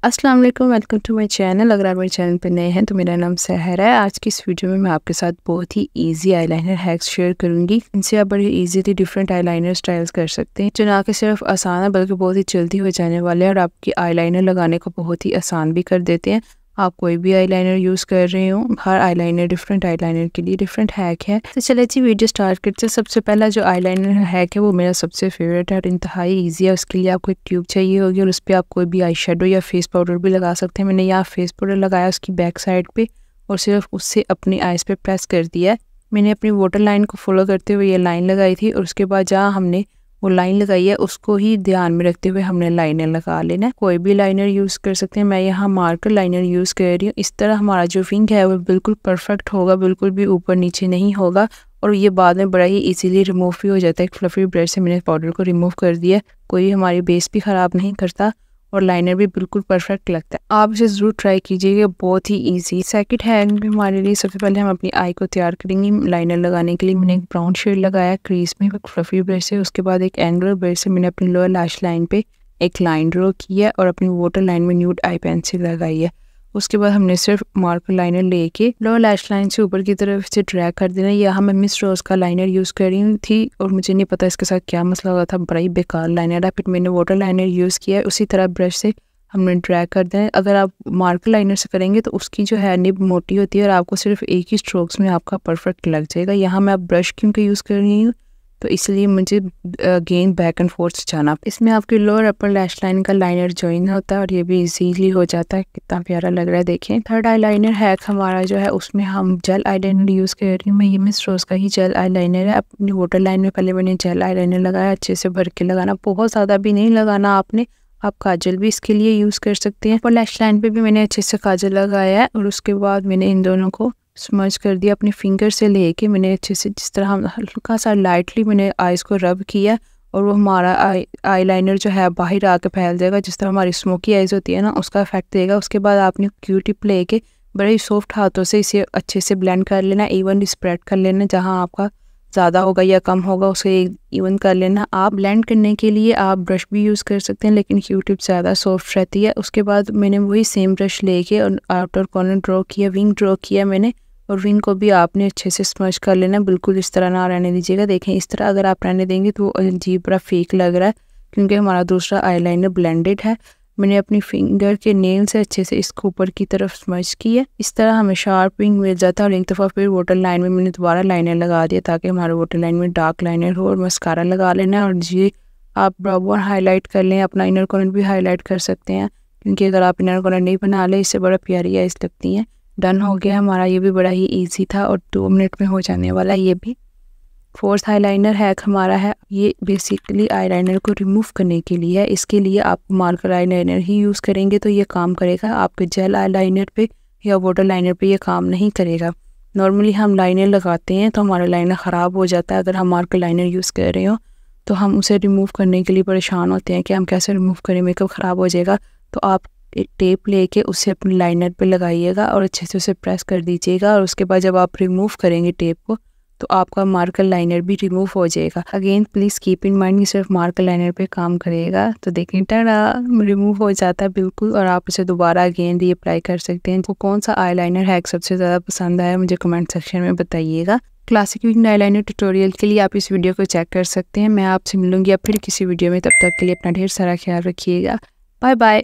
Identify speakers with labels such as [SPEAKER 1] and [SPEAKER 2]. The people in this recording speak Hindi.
[SPEAKER 1] अस्सलाम वालेकुम, वेलकम टू माय चैनल। अगर आप मेरे चैनल पे नए हैं तो मेरा नाम सहर है। आज की इस वीडियो में मैं आपके साथ बहुत ही इजी आईलाइनर हैक्स शेयर करूंगी। इनसे आप बड़ी इजीली डिफरेंट आईलाइनर स्टाइल्स कर सकते हैं, जो ना कि सिर्फ आसान है बल्कि बहुत ही जल्दी हो जाने वाले हैं और आपकी आईलाइनर लगाने को बहुत ही आसान भी कर देते हैं। आप कोई भी आईलाइनर यूज़ कर रहे हो, हर आईलाइनर डिफरेंट आईलाइनर के लिए डिफरेंट हैक है। तो चलिए जी वीडियो स्टार्ट करते हैं। सबसे पहला जो आईलाइनर हैक है वो मेरा सबसे फेवरेट है और इंतहाई ईजी है। उसके लिए आपको एक ट्यूब चाहिए होगी और उस पर आप कोई भी आई शेडो या फेस पाउडर भी लगा सकते हैं। मैंने यहाँ फेस पाउडर लगाया उसकी बैक साइड पे और सिर्फ उससे अपनी आइज़ पे प्रेस कर दिया है। मैंने अपनी वाटर लाइन को फॉलो करते हुए ये लाइन लगाई थी और उसके बाद जहाँ हमने वो लाइन लगाई है उसको ही ध्यान में रखते हुए हमने लाइनर लगा लेना है। कोई भी लाइनर यूज़ कर सकते हैं। मैं यहाँ मार्कर लाइनर यूज़ कर रही हूँ। इस तरह हमारा जो विंग है वो बिल्कुल परफेक्ट होगा, बिल्कुल भी ऊपर नीचे नहीं होगा और ये बाद में बड़ा ही इजीली रिमूव भी हो जाता है। एक फ्लफी ब्रश से मैंने पाउडर को रिमूव कर दिया। कोई हमारी बेस भी ख़राब नहीं करता और लाइनर भी बिल्कुल परफेक्ट लगता है। आप इसे ज़रूर ट्राई कीजिएगा, बहुत ही इजी। सेकंड हैक भी हमारे लिए सबसे पहले हम अपनी आई को तैयार करेंगे। लाइनर लगाने के लिए मैंने एक ब्राउन शेड लगाया क्रीज में एक फ्लफी ब्रश से। उसके बाद एक एंगुलर ब्रश से मैंने अपनी लोअर लैश लाइन पे एक लाइन ड्रॉ की है और अपनी वाटर लाइन में न्यूड आई पेंसिल लगाई है। उसके बाद हमने सिर्फ मार्कर लाइनर लेके लोअर लैश लाइन से ऊपर की तरफ से ड्रैग कर देना। यहाँ मैं मिस रोज का लाइनर यूज़ कर रही थी और मुझे नहीं पता इसके साथ क्या मसला हुआ था, बड़ा ही बेकार लाइनर है। फिर मैंने वाटर लाइनर यूज़ किया है, उसी तरह ब्रश से हमने ड्रैग कर देना है। अगर आप मार्कर लाइनर से करेंगे तो उसकी जो है निब मोटी होती है और आपको सिर्फ एक ही स्ट्रोक्स में आपका परफेक्ट लग जाएगा। यहाँ मैं अब ब्रश क्योंकि यूज़ कर रही हूँ तो इसलिए मुझे अगेन बैक एंड फोर्थ जाना। इसमें आपकी लोअर अपर लैश लाइन का लाइनर ज्वाइन होता है और ये भी इजीली हो जाता है। कितना प्यारा लग रहा है, देखें। थर्ड आई लाइनर हैक हमारा जो है उसमें हम जेल आई लाइनर यूज़ कर रही हूँ मैं। ये मिस रोज का ही जेल आई लाइनर है। अपनी वाटर लाइन में पहले मैंने जेल आई लाइनर लगाया, अच्छे से भर के लगाना, बहुत ज़्यादा भी नहीं लगाना आपने। आप काजल भी इसके लिए यूज़ कर सकते हैं। और लैश लाइन पे भी मैंने अच्छे से काजल लगाया है और उसके बाद मैंने इन दोनों को स्मर्ज कर दिया। अपने फिंगर से लेके मैंने अच्छे से जिस तरह हल्का सा लाइटली मैंने आइज़ को रब किया और वो हमारा आई लाइनर जो है बाहर आके फैल जाएगा। जिस तरह हमारी स्मोकी आइज़ होती है ना, उसका इफेक्ट देगा। उसके बाद आपने क्यू टिप लेके बड़े ही सॉफ्ट हाथों से इसे अच्छे से ब्लेंड कर लेना, इवनली स्प्रेड कर लेना। जहाँ आपका ज़्यादा होगा या कम होगा उसे इवन कर लेना। आप ब्लेंड करने के लिए आप ब्रश भी यूज़ कर सकते हैं लेकिन क्यू टिप ज़्यादा सॉफ्ट रहती है। उसके बाद मैंने वही सेम ब्रश लेके और आउटर कॉर्नर ड्रॉ किया, विंग ड्रॉ किया मैंने और विंग को भी आपने अच्छे से स्मर्ज कर लेना। बिल्कुल इस तरह ना रहने दीजिएगा। देखें इस तरह अगर आप रहने देंगे तो अजीब बड़ा फेक लग रहा है क्योंकि हमारा दूसरा आईलाइनर ब्लेंडेड है। मैंने अपनी फिंगर के नेल से अच्छे से इसको ऊपर की तरफ स्मर्ज किया। इस तरह हमें शार्प विंग मिल जाता है। और एक दफ़ा फिर वाटर लाइन में मैंने दोबारा लाइनर लगा दिया ताकि हमारे वाटर लाइन में डार्क लाइनर हो। और मस्कारा लगा लेना है और जी आप ब्राउ हाईलाइट कर लें, अपना इनर कॉर्नर भी हाईलाइट कर सकते हैं क्योंकि अगर आप इनर कॉर्नर नहीं बना ले इससे बड़ा प्यारी आइज लगती हैं। डन हो गया हमारा, ये भी बड़ा ही ईजी था और 2 मिनट में हो जाने वाला है ये भी। फोर्थ आईलाइनर हैक हमारा है, ये बेसिकली आईलाइनर को रिमूव करने के लिए है। इसके लिए आप मार्कर आईलाइनर ही यूज़ करेंगे तो ये काम करेगा। आपके जेल आईलाइनर पे या वाटर लाइनर पे ये काम नहीं करेगा। नॉर्मली हम लाइनर लगाते हैं तो हमारा लाइनर ख़राब हो जाता है। अगर हम मार्कर लाइनर यूज़ कर रहे हो तो हम उसे रिमूव करने के लिए परेशान होते हैं कि हम कैसे रिमूव करें, मेकअप ख़राब हो जाएगा। तो आप एक टेप लेके उसे अपने लाइनर पे लगाइएगा और अच्छे से उसे प्रेस कर दीजिएगा और उसके बाद जब आप रिमूव करेंगे टेप को तो आपका मार्कर लाइनर भी रिमूव हो जाएगा। Again please keep in mind ये सिर्फ मार्कर लाइनर पे काम करेगा। तो देखें टाड़ा, रिमूव हो जाता है बिल्कुल और आप इसे दोबारा अगेन रीअप्लाई कर सकते हैं। तो कौन सा आईलाइनर हैक सबसे ज़्यादा पसंद आया मुझे कमेंट सेक्शन में बताइएगा। क्लासिक विंग आईलाइनर ट्यूटोरियल के लिए आप इस वीडियो को चेक कर सकते हैं। मैं आपसे मिलूंगी अब फिर किसी वीडियो में, तब तक के लिए अपना ढेर सारा ख्याल रखिएगा। Bye bye.